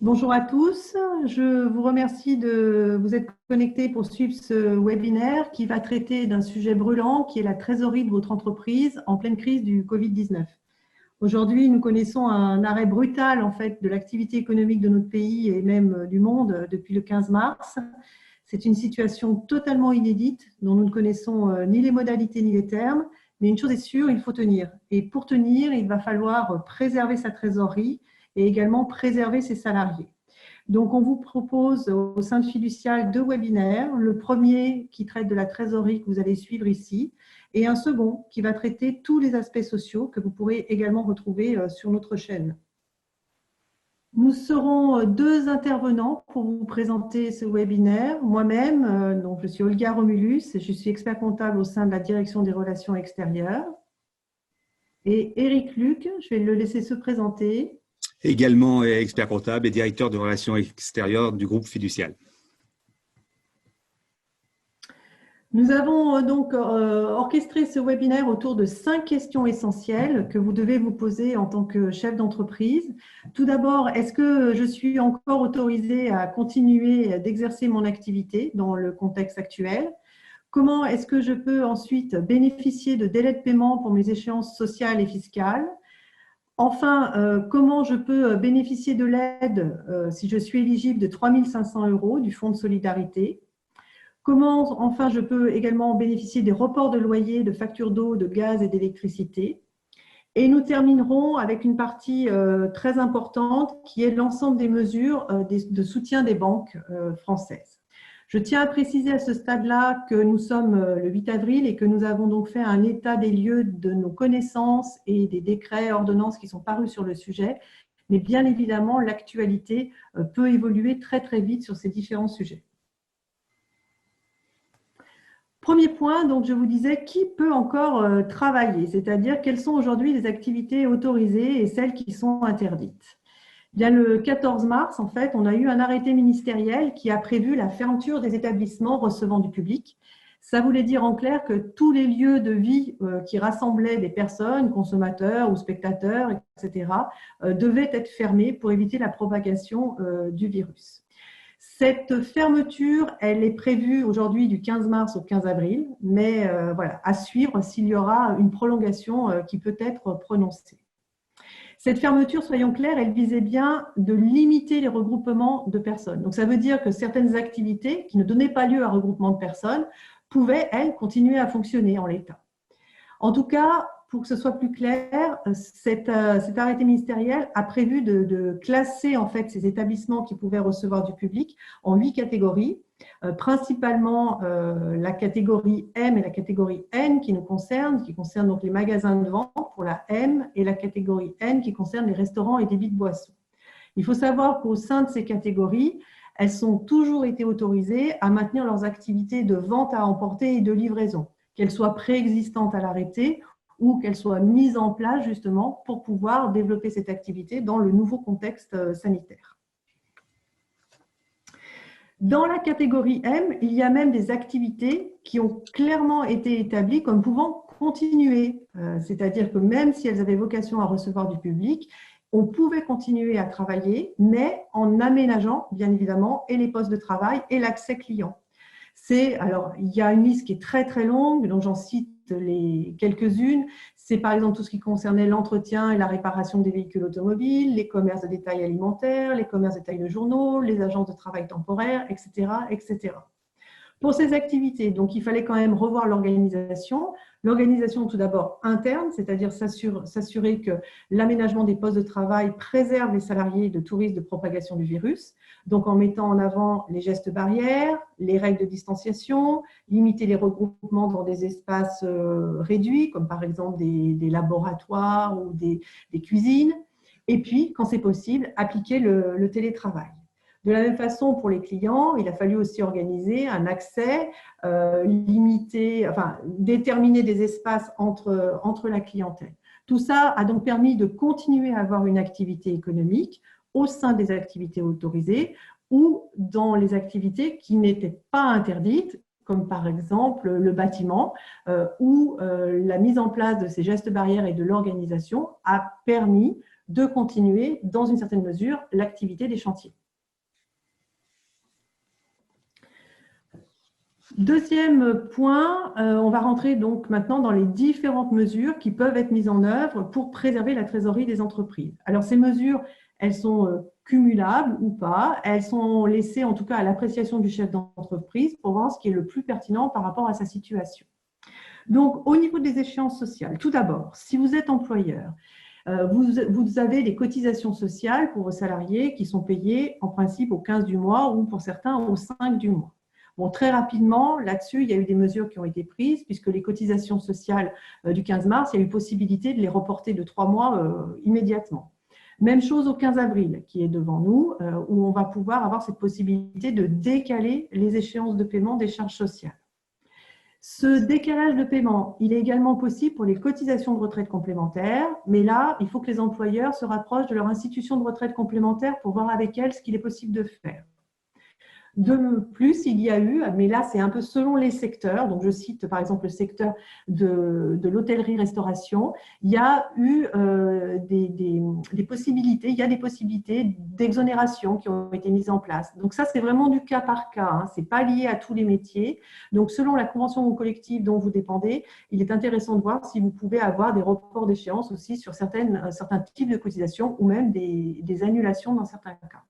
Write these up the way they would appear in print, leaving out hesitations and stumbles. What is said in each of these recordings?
Bonjour à tous, je vous remercie de vous être connectés pour suivre ce webinaire qui va traiter d'un sujet brûlant qui est la trésorerie de votre entreprise en pleine crise du Covid-19. Aujourd'hui, nous connaissons un arrêt brutal en fait de l'activité économique de notre pays et même du monde depuis le 15 mars. C'est une situation totalement inédite dont nous ne connaissons ni les modalités ni les termes, mais une chose est sûre, il faut tenir. Et pour tenir, il va falloir préserver sa trésorerie et également préserver ses salariés. Donc, on vous propose au sein de Fiducial deux webinaires. Le premier qui traite de la trésorerie que vous allez suivre ici et un second qui va traiter tous les aspects sociaux que vous pourrez également retrouver sur notre chaîne. Nous serons deux intervenants pour vous présenter ce webinaire. Moi-même, donc je suis Olga Romulus, je suis expert comptable au sein de la direction des relations extérieures. Et Éric Luc, je vais le laisser se présenter. Également expert comptable et directeur de relations extérieures du groupe Fiducial. Nous avons donc orchestré ce webinaire autour de 5 questions essentielles que vous devez vous poser en tant que chef d'entreprise. Tout d'abord, est-ce que je suis encore autorisée à continuer d'exercer mon activité dans le contexte actuel ? Comment est-ce que je peux ensuite bénéficier de délais de paiement pour mes échéances sociales et fiscales ? Enfin, comment je peux bénéficier de l'aide si je suis éligible de 3 500 € du Fonds de solidarité? Comment, enfin, je peux également bénéficier des reports de loyer, de factures d'eau, de gaz et d'électricité? Et nous terminerons avec une partie très importante qui est l'ensemble des mesures de soutien des banques françaises. Je tiens à préciser à ce stade-là que nous sommes le 8 avril et que nous avons donc fait un état des lieux de nos connaissances et des décrets, ordonnances qui sont parus sur le sujet. Mais bien évidemment, l'actualité peut évoluer très très vite sur ces différents sujets. Premier point, donc je vous disais, qui peut encore travailler? C'est-à-dire, quelles sont aujourd'hui les activités autorisées et celles qui sont interdites? Bien, le 14 mars, en fait, on a eu un arrêté ministériel qui a prévu la fermeture des établissements recevant du public. Ça voulait dire en clair que tous les lieux de vie qui rassemblaient des personnes, consommateurs ou spectateurs, etc., devaient être fermés pour éviter la propagation du virus. Cette fermeture, elle est prévue aujourd'hui du 15 mars au 15 avril, mais voilà, à suivre s'il y aura une prolongation qui peut être prononcée. Cette fermeture, soyons clairs, elle visait bien de limiter les regroupements de personnes. Donc, ça veut dire que certaines activités qui ne donnaient pas lieu à regroupement de personnes pouvaient, elles, continuer à fonctionner en l'état. En tout cas, pour que ce soit plus clair, cet arrêté ministériel a prévu de classer en fait ces établissements qui pouvaient recevoir du public en 8 catégories, principalement la catégorie M et la catégorie N qui concernent donc les magasins de vente pour la M et la catégorie N qui concerne les restaurants et débits de boissons. Il faut savoir qu'au sein de ces catégories, elles ont toujours été autorisées à maintenir leurs activités de vente à emporter et de livraison, qu'elles soient préexistantes à l'arrêté ou qu'elles soient mises en place justement pour pouvoir développer cette activité dans le nouveau contexte sanitaire. Dans la catégorie M, il y a même des activités qui ont clairement été établies comme pouvant continuer. C'est-à-dire que même si elles avaient vocation à recevoir du public, on pouvait continuer à travailler, mais en aménageant, bien évidemment, et les postes de travail et l'accès client. Alors, il y a une liste qui est très très longue, donc j'en cite quelques-unes. C'est par exemple tout ce qui concernait l'entretien et la réparation des véhicules automobiles, les commerces de détail alimentaires, les commerces de détail de journaux, les agences de travail temporaire, etc., etc. Pour ces activités, donc il fallait quand même revoir l'organisation. L'organisation tout d'abord interne, c'est-à-dire s'assurer que l'aménagement des postes de travail préserve les salariés de tout risque de propagation du virus, donc en mettant en avant les gestes barrières, les règles de distanciation, limiter les regroupements dans des espaces réduits, comme par exemple des laboratoires ou des cuisines, et puis, quand c'est possible, appliquer le télétravail. De la même façon, pour les clients, il a fallu aussi organiser un accès limité, enfin, déterminer des espaces entre la clientèle. Tout ça a donc permis de continuer à avoir une activité économique au sein des activités autorisées ou dans les activités qui n'étaient pas interdites, comme par exemple le bâtiment, où la mise en place de ces gestes barrières et de l'organisation a permis de continuer, dans une certaine mesure, l'activité des chantiers. Deuxième point, on va rentrer donc maintenant dans les différentes mesures qui peuvent être mises en œuvre pour préserver la trésorerie des entreprises. Alors ces mesures, elles sont cumulables ou pas, elles sont laissées en tout cas à l'appréciation du chef d'entreprise pour voir ce qui est le plus pertinent par rapport à sa situation. Donc au niveau des échéances sociales, tout d'abord, si vous êtes employeur, vous avez des cotisations sociales pour vos salariés qui sont payées en principe au 15 du mois ou pour certains au 5 du mois. Bon, très rapidement, là-dessus, il y a eu des mesures qui ont été prises puisque les cotisations sociales du 15 mars, il y a eu possibilité de les reporter de 3 mois immédiatement. Même chose au 15 avril qui est devant nous, où on va pouvoir avoir cette possibilité de décaler les échéances de paiement des charges sociales. Ce décalage de paiement, il est également possible pour les cotisations de retraite complémentaires, mais là, il faut que les employeurs se rapprochent de leur institution de retraite complémentaire pour voir avec elles ce qu'il est possible de faire. De plus, il y a eu, mais là c'est un peu selon les secteurs, donc je cite par exemple le secteur de l'hôtellerie-restauration, il y a eu des possibilités, il y a des possibilités d'exonération qui ont été mises en place. Donc ça c'est vraiment du cas par cas, hein, ce n'est pas lié à tous les métiers. Donc selon la convention collective dont vous dépendez, il est intéressant de voir si vous pouvez avoir des reports d'échéance aussi sur certains types de cotisations ou même des annulations dans certains cas.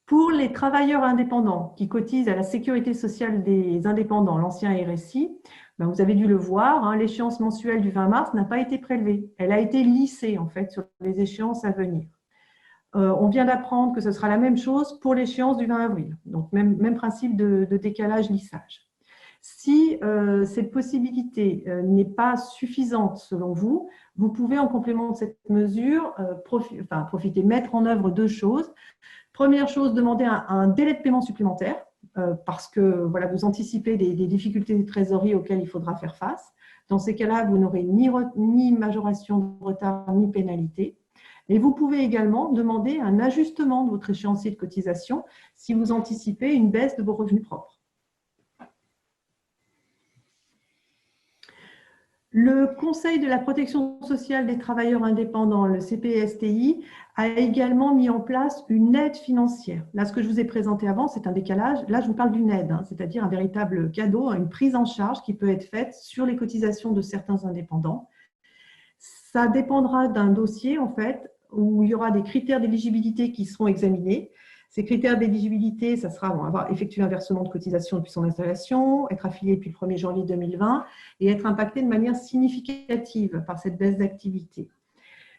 Pour les travailleurs indépendants qui cotisent à la sécurité sociale des indépendants, l'ancien RSI, ben vous avez dû le voir, hein, l'échéance mensuelle du 20 mars n'a pas été prélevée. Elle a été lissée en fait sur les échéances à venir. On vient d'apprendre que ce sera la même chose pour l'échéance du 20 avril. Donc même principe de décalage-lissage. Si cette possibilité n'est pas suffisante selon vous, vous pouvez en complément de cette mesure profiter, mettre en œuvre deux choses. Première chose, demander un délai de paiement supplémentaire parce que voilà, vous anticipez des difficultés de trésorerie auxquelles il faudra faire face. Dans ces cas-là, vous n'aurez ni majoration de retard ni pénalité. Et vous pouvez également demander un ajustement de votre échéancier de cotisation si vous anticipez une baisse de vos revenus propres. Le Conseil de la protection sociale des travailleurs indépendants, le CPSTI, a également mis en place une aide financière. Là, ce que je vous ai présenté avant, c'est un décalage. Là, je vous parle d'une aide, hein, c'est-à-dire un véritable cadeau, une prise en charge qui peut être faite sur les cotisations de certains indépendants. Ça dépendra d'un dossier, en fait, où il y aura des critères d'éligibilité qui seront examinés. Ces critères d'éligibilité, ça sera avoir effectué un versement de cotisation depuis son installation, être affilié depuis le 1er janvier 2020 et être impacté de manière significative par cette baisse d'activité.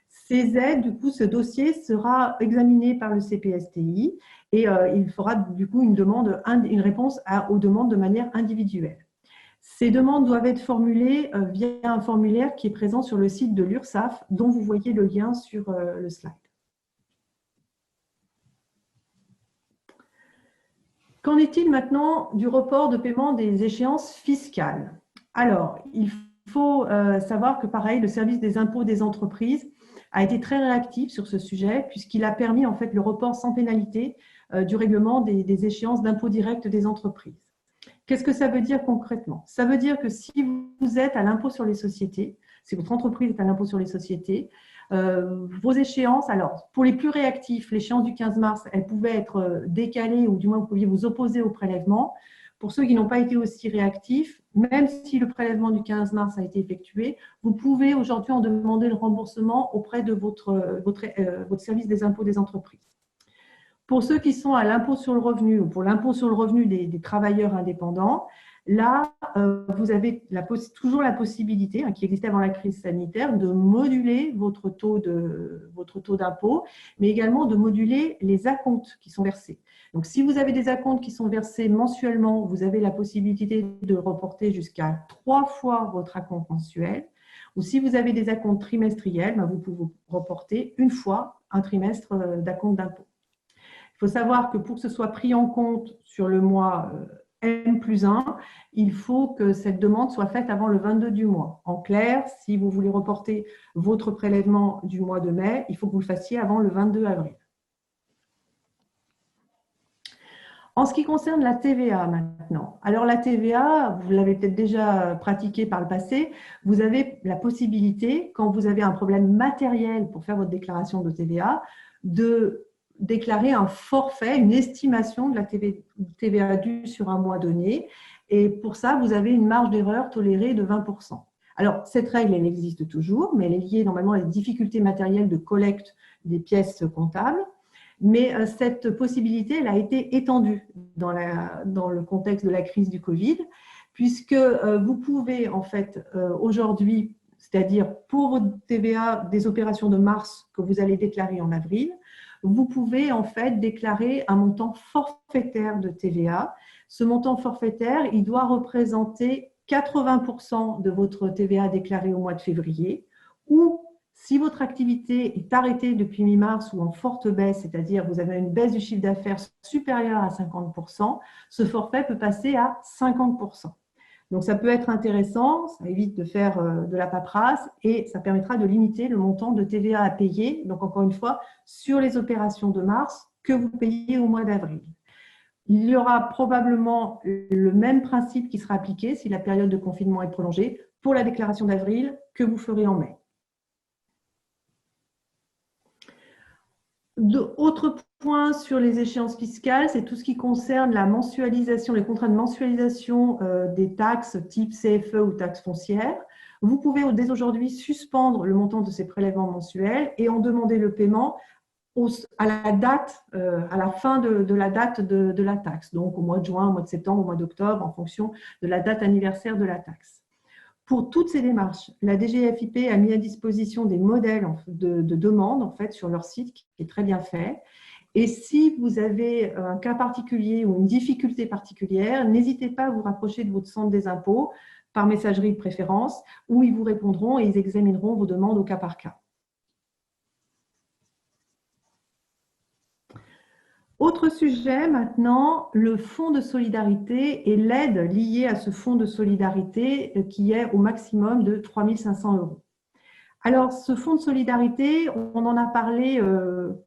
Ces aides, du coup, ce dossier sera examiné par le CPSTI et il fera du coup une réponse aux demandes de manière individuelle. Ces demandes doivent être formulées via un formulaire qui est présent sur le site de l'URSSAF, dont vous voyez le lien sur le slide. Qu'en est-il maintenant du report de paiement des échéances fiscales? Alors, il faut savoir que pareil, le service des impôts des entreprises a été très réactif sur ce sujet puisqu'il a permis en fait le report sans pénalité du règlement des échéances d'impôts directs des entreprises. Qu'est-ce que ça veut dire concrètement? Ça veut dire que si vous êtes à l'impôt sur les sociétés, si votre entreprise est à l'impôt sur les sociétés, vos échéances, alors pour les plus réactifs, l'échéance du 15 mars, elle pouvait être décalée ou du moins vous pouviez vous opposer au prélèvement. Pour ceux qui n'ont pas été aussi réactifs, même si le prélèvement du 15 mars a été effectué, vous pouvez aujourd'hui en demander le remboursement auprès de votre service des impôts des entreprises. Pour ceux qui sont à l'impôt sur le revenu ou pour l'impôt sur le revenu des travailleurs indépendants, là, vous avez toujours la possibilité, qui existait avant la crise sanitaire, de moduler votre taux d'impôt, mais également de moduler les acomptes qui sont versés. Donc, si vous avez des acomptes qui sont versés mensuellement, vous avez la possibilité de reporter jusqu'à 3 fois votre acompte mensuel. Ou si vous avez des acomptes trimestriels, vous pouvez reporter une fois un trimestre d'acompte d'impôt. Il faut savoir que pour que ce soit pris en compte sur le mois N+1, il faut que cette demande soit faite avant le 22 du mois. En clair, si vous voulez reporter votre prélèvement du mois de mai, il faut que vous le fassiez avant le 22 avril. En ce qui concerne la TVA maintenant, alors la TVA, vous l'avez peut-être déjà pratiquée par le passé, vous avez la possibilité, quand vous avez un problème matériel pour faire votre déclaration de TVA, de déclarer un forfait, une estimation de la TVA due sur un mois donné. Et pour ça, vous avez une marge d'erreur tolérée de 20%. Alors, cette règle, elle existe toujours, mais elle est liée normalement à des difficultés matérielles de collecte des pièces comptables. Mais cette possibilité, elle a été étendue dans le contexte de la crise du Covid, puisque vous pouvez en fait aujourd'hui, c'est-à-dire pour votre TVA des opérations de mars que vous allez déclarer en avril, vous pouvez en fait déclarer un montant forfaitaire de TVA. Ce montant forfaitaire, il doit représenter 80% de votre TVA déclarée au mois de février, ou si votre activité est arrêtée depuis mi-mars ou en forte baisse, c'est-à-dire vous avez une baisse du chiffre d'affaires supérieure à 50%, ce forfait peut passer à 50%. Donc, ça peut être intéressant, ça évite de faire de la paperasse et ça permettra de limiter le montant de TVA à payer, donc encore une fois, sur les opérations de mars que vous payez au mois d'avril. Il y aura probablement le même principe qui sera appliqué si la période de confinement est prolongée pour la déclaration d'avril que vous ferez en mai. Autre point sur les échéances fiscales, c'est tout ce qui concerne la mensualisation, les contrats de mensualisation des taxes type CFE ou taxes foncières. Vous pouvez dès aujourd'hui suspendre le montant de ces prélèvements mensuels et en demander le paiement à la date, à la fin de la date de la taxe, donc au mois de juin, au mois de septembre, au mois d'octobre, en fonction de la date anniversaire de la taxe. Pour toutes ces démarches, la DGFiP a mis à disposition des modèles de demande en fait, sur leur site qui est très bien fait. Et si vous avez un cas particulier ou une difficulté particulière, n'hésitez pas à vous rapprocher de votre centre des impôts par messagerie de préférence où ils vous répondront et ils examineront vos demandes au cas par cas. Autre sujet maintenant, le fonds de solidarité et l'aide liée à ce fonds de solidarité qui est au maximum de 3 500 €. Alors, ce fonds de solidarité, on en a parlé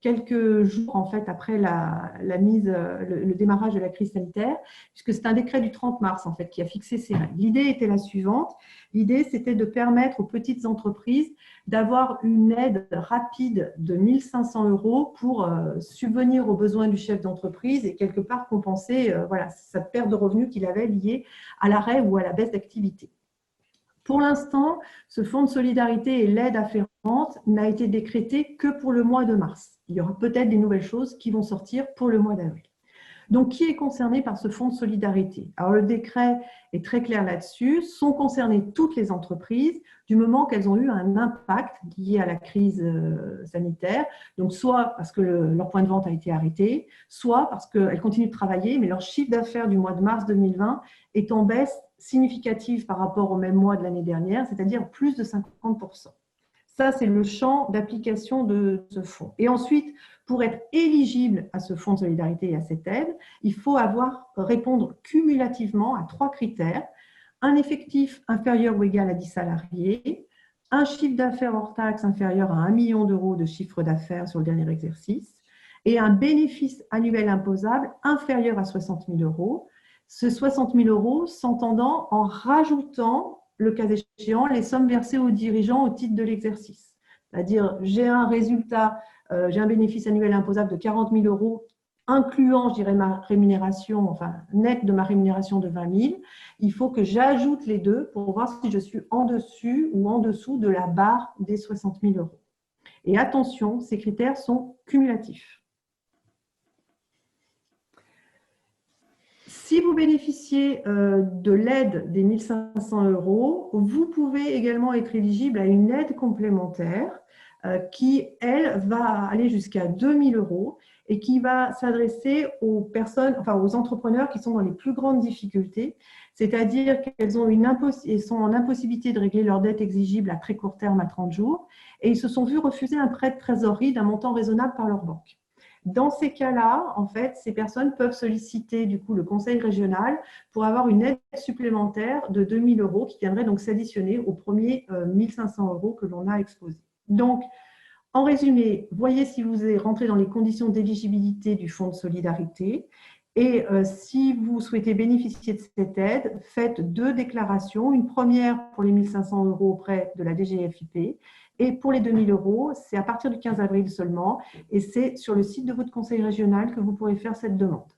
quelques jours en fait après le démarrage de la crise sanitaire, puisque c'est un décret du 30 mars en fait qui a fixé ces règles. L'idée était la suivante. L'idée, c'était de permettre aux petites entreprises d'avoir une aide rapide de 1 500 € pour subvenir aux besoins du chef d'entreprise et quelque part compenser cette perte de revenus qu'il avait liée à l'arrêt ou à la baisse d'activité. Pour l'instant, ce fonds de solidarité et l'aide afférente n'a été décrété que pour le mois de mars. Il y aura peut-être des nouvelles choses qui vont sortir pour le mois d'avril. Donc, qui est concerné par ce fonds de solidarité? Alors, le décret est très clair là-dessus. Sont concernées toutes les entreprises du moment qu'elles ont eu un impact lié à la crise sanitaire. Donc, soit parce que leur point de vente a été arrêté, soit parce qu'elles continuent de travailler, mais leur chiffre d'affaires du mois de mars 2020 est en baisse significative par rapport au même mois de l'année dernière, c'est-à-dire plus de 50%. Ça, c'est le champ d'application de ce fonds. Et ensuite, pour être éligible à ce fonds de solidarité et à cette aide, il faut répondre cumulativement à 3 critères. Un effectif inférieur ou égal à 10 salariés, un chiffre d'affaires hors taxe inférieur à 1 million € de chiffre d'affaires sur le dernier exercice et un bénéfice annuel imposable inférieur à 60 000 €. Ce 60 000 € s'entendant en rajoutant, le cas échéant, les sommes versées aux dirigeants au titre de l'exercice. C'est-à-dire, j'ai un bénéfice annuel imposable de 40 000 €, incluant, je dirais, ma rémunération, enfin, nette de ma rémunération de 20 000. Il faut que j'ajoute les deux pour voir si je suis en dessus ou en dessous de la barre des 60 000 €. Et attention, ces critères sont cumulatifs. Si vous bénéficiez de l'aide des 1 500 €, vous pouvez également être éligible à une aide complémentaire qui, elle, va aller jusqu'à 2 000 € et qui va s'adresser aux personnes, enfin aux entrepreneurs qui sont dans les plus grandes difficultés, c'est-à-dire qu'elles sont en impossibilité de régler leurs dettes exigibles à très court terme à 30 jours et ils se sont vus refuser un prêt de trésorerie d'un montant raisonnable par leur banque. Dans ces cas-là, en fait, ces personnes peuvent solliciter du coup le conseil régional pour avoir une aide supplémentaire de 2 000 € qui viendrait donc s'additionner aux premiers 1 500 € que l'on a exposés. Donc, en résumé, voyez si vous êtes rentré dans les conditions d'éligibilité du fonds de solidarité Et si vous souhaitez bénéficier de cette aide, faites 2 déclarations. Une première pour les 1 500 € auprès de la DGFiP et pour les 2 000 €, c'est à partir du 15 avril seulement et c'est sur le site de votre conseil régional que vous pourrez faire cette demande.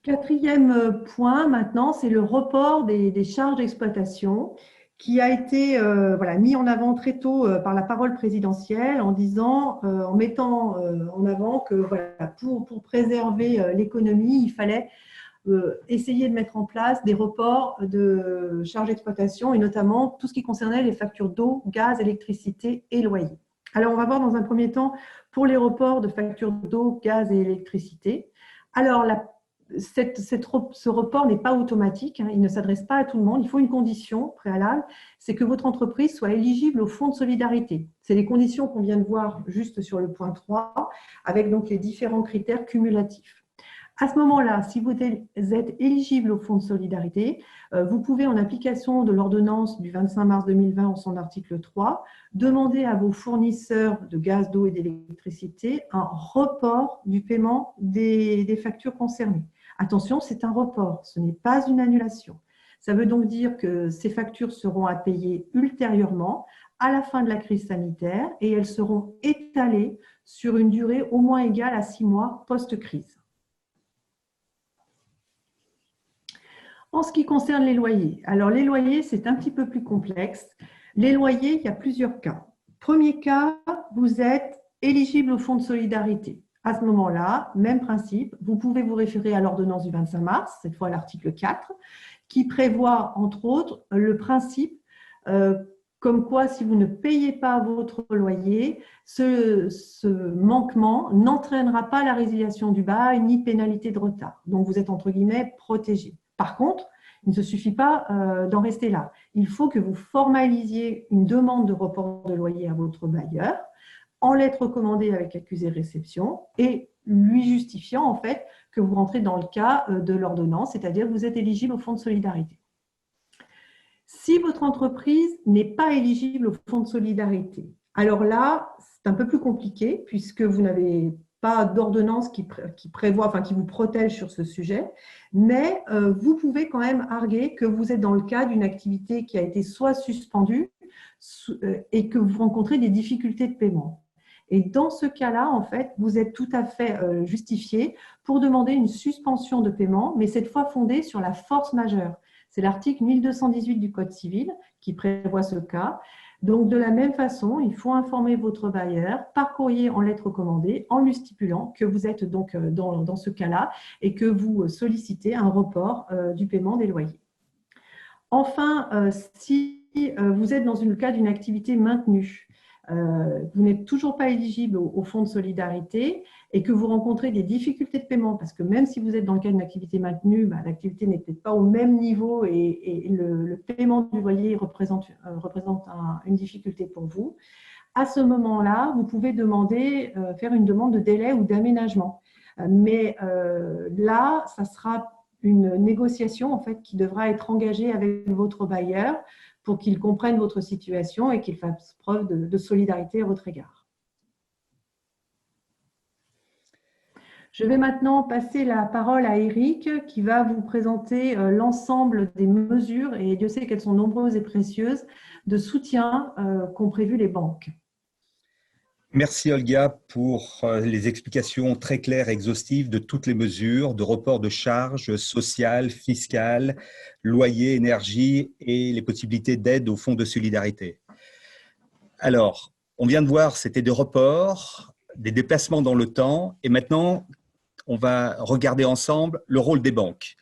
Quatrième point maintenant, c'est le report des charges d'exploitation qui a été mis en avant très tôt par la parole présidentielle en disant, en mettant en avant que pour préserver l'économie, il fallait essayer de mettre en place des reports de charges d'exploitation et notamment tout ce qui concernait les factures d'eau, gaz, électricité et loyer. Alors, on va voir dans un premier temps pour les reports de factures d'eau, gaz et électricité. Alors, ce report n'est pas automatique, hein, il ne s'adresse pas à tout le monde. Il faut une condition préalable, c'est que votre entreprise soit éligible au fonds de solidarité. C'est les conditions qu'on vient de voir juste sur le point 3, avec donc les différents critères cumulatifs. À ce moment-là, si vous êtes éligible au fonds de solidarité, vous pouvez, en application de l'ordonnance du 25 mars 2020 en son article 3, demander à vos fournisseurs de gaz, d'eau et d'électricité un report du paiement des factures concernées. Attention, c'est un report, ce n'est pas une annulation. Ça veut donc dire que ces factures seront à payer ultérieurement à la fin de la crise sanitaire et elles seront étalées sur une durée au moins égale à 6 mois post-crise. En ce qui concerne les loyers, alors les loyers, c'est un petit peu plus complexe. Les loyers, il y a plusieurs cas. Premier cas, vous êtes éligible au fonds de solidarité. À ce moment-là, même principe, vous pouvez vous référer à l'ordonnance du 25 mars, cette fois l'article 4, qui prévoit, entre autres, le principe comme quoi, si vous ne payez pas votre loyer, ce manquement n'entraînera pas la résiliation du bail ni pénalité de retard. Donc, vous êtes, entre guillemets, protégé. Par contre, il ne suffit pas d'en rester là. Il faut que vous formalisiez une demande de report de loyer à votre bailleur en lettre recommandée avec accusé de réception et lui justifiant en fait que vous rentrez dans le cas de l'ordonnance, c'est-à-dire que vous êtes éligible au fonds de solidarité. Si votre entreprise n'est pas éligible au fonds de solidarité, alors là, c'est un peu plus compliqué puisque vous n'avez pas d'ordonnance qui prévoit, enfin qui vous protège sur ce sujet, mais vous pouvez quand même arguer que vous êtes dans le cas d'une activité qui a été soit suspendue et que vous rencontrez des difficultés de paiement. Et dans ce cas-là, en fait, vous êtes tout à fait justifié pour demander une suspension de paiement, mais cette fois fondée sur la force majeure. C'est l'article 1218 du Code civil qui prévoit ce cas. Donc, de la même façon, il faut informer votre bailleur par courrier en lettre recommandée en lui stipulant que vous êtes donc dans ce cas-là et que vous sollicitez un report du paiement des loyers. Enfin, si vous êtes dans le cas d'une activité maintenue, vous n'êtes toujours pas éligible au fonds de solidarité et que vous rencontrez des difficultés de paiement, parce que même si vous êtes dans le cas d'une activité maintenue, l'activité n'est peut-être pas au même niveau et le paiement du loyer représente une difficulté pour vous. À ce moment-là, vous pouvez faire une demande de délai ou d'aménagement. Mais là, ça sera une négociation en fait, qui devra être engagée avec votre bailleur pour qu'il comprenne votre situation et qu'il fasse preuve de solidarité à votre égard. Je vais maintenant passer la parole à Eric qui va vous présenter l'ensemble des mesures, et Dieu sait qu'elles sont nombreuses et précieuses, de soutien qu'ont prévues les banques. Merci Olga pour les explications très claires et exhaustives de toutes les mesures de report de charges sociales, fiscales, loyer, énergie et les possibilités d'aide au fonds de solidarité. Alors, on vient de voir, c'était des reports, des déplacements dans le temps et maintenant, on va regarder ensemble le rôle des banques.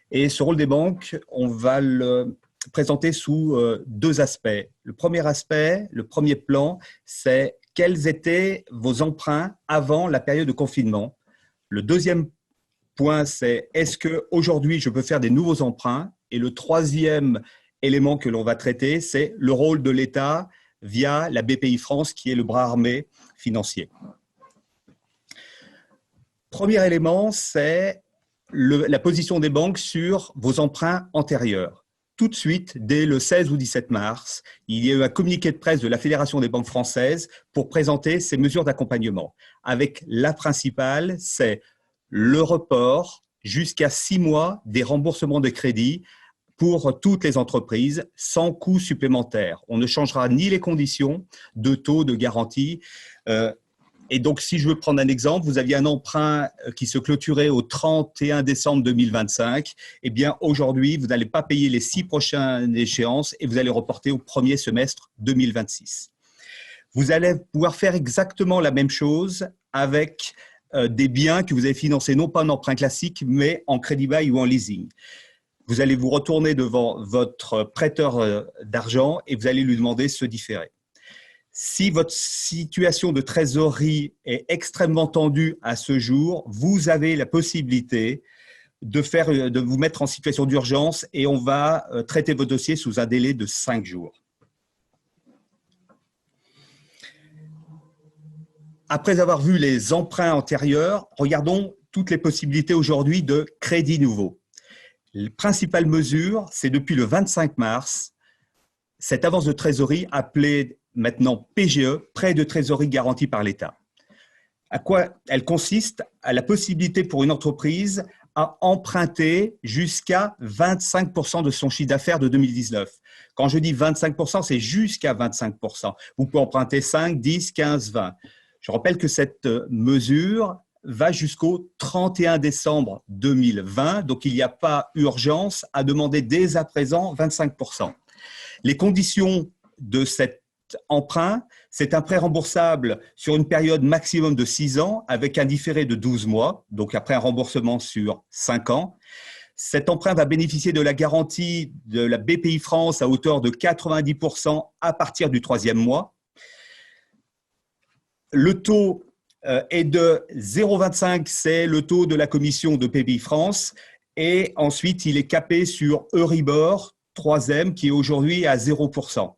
Et ce rôle des banques, on va le présenter sous 2 aspects. Le premier aspect, le premier plan, c'est quels étaient vos emprunts avant la période de confinement. Le deuxième point, c'est est-ce qu'aujourd'hui, je peux faire des nouveaux emprunts. Et le troisième élément que l'on va traiter, c'est le rôle de l'État via la BPI-France, qui est le bras armé financier. Premier élément, c'est la position des banques sur vos emprunts antérieurs. tout de suite, dès le 16 ou 17 mars, il y a eu un communiqué de presse de la Fédération des banques françaises pour présenter ces mesures d'accompagnement. Avec la principale, c'est le report jusqu'à 6 mois des remboursements de crédits pour toutes les entreprises sans coût supplémentaire. On ne changera ni les conditions de taux de garantie. Et donc, si je veux prendre un exemple, vous aviez un emprunt qui se clôturait au 31 décembre 2025. Eh bien, aujourd'hui, vous n'allez pas payer les 6 prochaines échéances et vous allez reporter au premier semestre 2026. Vous allez pouvoir faire exactement la même chose avec des biens que vous avez financés non pas en emprunt classique, mais en crédit bail ou en leasing. Vous allez vous retourner devant votre prêteur d'argent et vous allez lui demander ce différé. Si votre situation de trésorerie est extrêmement tendue à ce jour, vous avez la possibilité de vous mettre en situation d'urgence et on va traiter vos dossiers sous un délai de 5 jours. Après avoir vu les emprunts antérieurs, regardons toutes les possibilités aujourd'hui de crédit nouveau. La principale mesure, c'est depuis le 25 mars, cette avance de trésorerie appelée maintenant PGE, prêt de trésorerie garanti par l'État. À quoi elle consiste? À la possibilité pour une entreprise à emprunter jusqu'à 25% de son chiffre d'affaires de 2019. Quand je dis 25%, c'est jusqu'à 25%. Vous pouvez emprunter 5, 10, 15, 20. Je rappelle que cette mesure va jusqu'au 31 décembre 2020, donc il n'y a pas urgence à demander dès à présent 25%. Les conditions de cet emprunt, c'est un prêt remboursable sur une période maximum de 6 ans avec un différé de 12 mois, donc après un remboursement sur 5 ans. Cet emprunt va bénéficier de la garantie de la BPI France à hauteur de 90% à partir du 3e mois. Le taux est de 0,25, c'est le taux de la commission de BPI France. Et ensuite, il est capé sur Euribor 3e qui est aujourd'hui à 0%.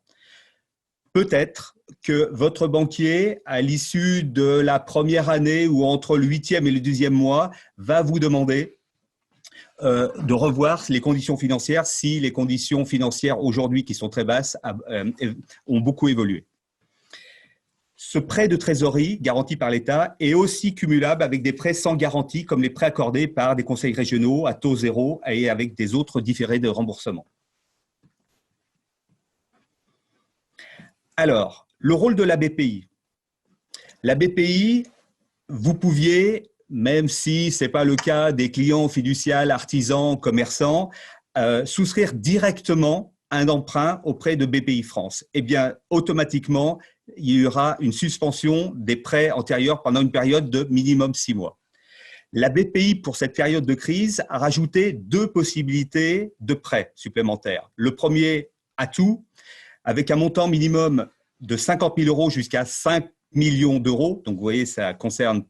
Peut-être que votre banquier, à l'issue de la première année ou entre le 8e et le 12e mois, va vous demander de revoir les conditions financières si les conditions financières aujourd'hui, qui sont très basses, ont beaucoup évolué. Ce prêt de trésorerie garanti par l'État est aussi cumulable avec des prêts sans garantie, comme les prêts accordés par des conseils régionaux à taux zéro et avec des autres différés de remboursement. Alors, le rôle de la BPI. La BPI, vous pouviez, même si ce n'est pas le cas des clients fiduciaires, artisans, commerçants, souscrire directement un emprunt auprès de BPI France. Eh bien, automatiquement, il y aura une suspension des prêts antérieurs pendant une période de minimum 6 mois. La BPI, pour cette période de crise, a rajouté 2 possibilités de prêts supplémentaires. Le premier, à tout, avec un montant minimum de 50 000 euros jusqu'à 5 millions d'euros. Donc, vous voyez, ça concerne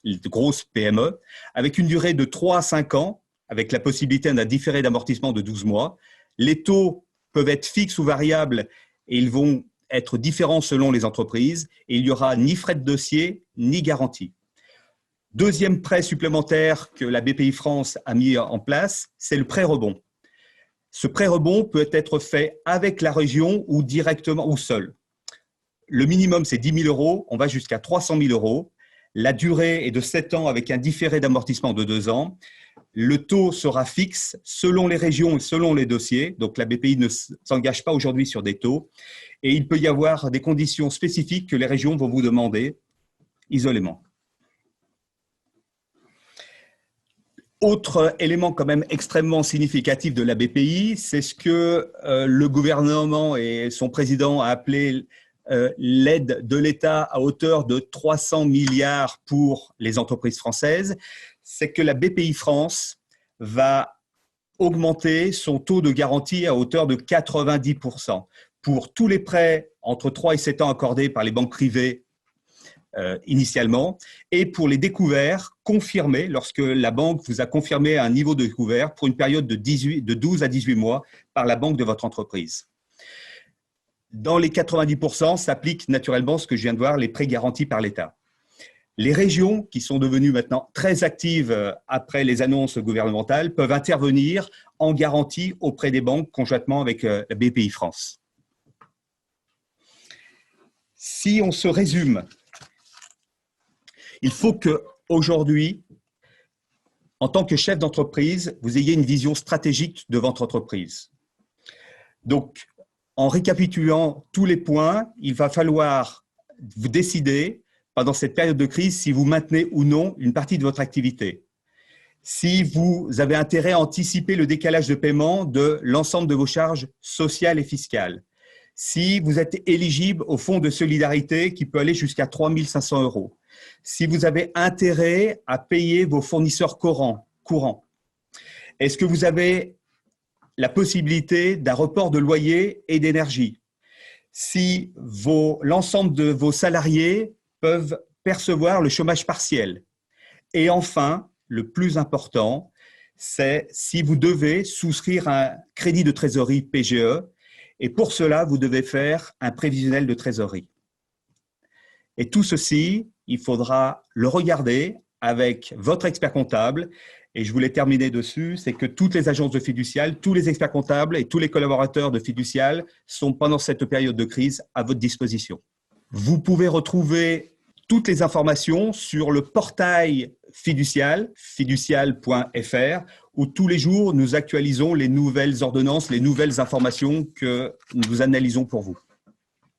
les grosses PME, avec une durée de 3 à 5 ans, avec la possibilité d'un différé d'amortissement de 12 mois. Les taux peuvent être fixes ou variables et ils vont être différents selon les entreprises et il n'y aura ni frais de dossier ni garantie. Deuxième prêt supplémentaire que la BPI France a mis en place, c'est le prêt rebond. Ce prêt rebond peut être fait avec la région ou directement ou seul. Le minimum, c'est 10 000 euros. On va jusqu'à 300 000 euros. La durée est de 7 ans avec un différé d'amortissement de 2 ans. Le taux sera fixe selon les régions et selon les dossiers. Donc, la BPI ne s'engage pas aujourd'hui sur des taux. Et il peut y avoir des conditions spécifiques que les régions vont vous demander isolément. Autre élément quand même extrêmement significatif de la BPI, c'est ce que le gouvernement et son président a appelé l'aide de l'État à hauteur de 300 milliards pour les entreprises françaises. C'est que la BPI France va augmenter son taux de garantie à hauteur de 90% pour tous les prêts entre 3 et 7 ans accordés par les banques privées initialement, et pour les découverts confirmés, lorsque la banque vous a confirmé un niveau de découvert pour une période de 12 à 18 mois par la banque de votre entreprise. Dans les 90%, s'applique naturellement ce que je viens de voir, les prêts garantis par l'État. Les régions, qui sont devenues maintenant très actives après les annonces gouvernementales, peuvent intervenir en garantie auprès des banques conjointement avec la BPI France. Si on se résume, il faut qu'aujourd'hui, en tant que chef d'entreprise, vous ayez une vision stratégique de votre entreprise. Donc, en récapitulant tous les points, il va falloir vous décider pendant cette période de crise si vous maintenez ou non une partie de votre activité. Si vous avez intérêt à anticiper le décalage de paiement de l'ensemble de vos charges sociales et fiscales. Si vous êtes éligible au fonds de solidarité qui peut aller jusqu'à 3 500 €. Si vous avez intérêt à payer vos fournisseurs courants. Est-ce que vous avez la possibilité d'un report de loyer et d'énergie? Si l'ensemble de vos salariés peuvent percevoir le chômage partiel. Et enfin, le plus important, c'est si vous devez souscrire un crédit de trésorerie PGE, et pour cela, vous devez faire un prévisionnel de trésorerie. Et tout ceci, il faudra le regarder avec votre expert comptable. Et je voulais terminer dessus, c'est que toutes les agences de Fiducial, tous les experts comptables et tous les collaborateurs de Fiducial sont pendant cette période de crise à votre disposition. Vous pouvez retrouver toutes les informations sur le portail Fiducial, fiducial.fr, où tous les jours nous actualisons les nouvelles ordonnances, les nouvelles informations que nous analysons pour vous.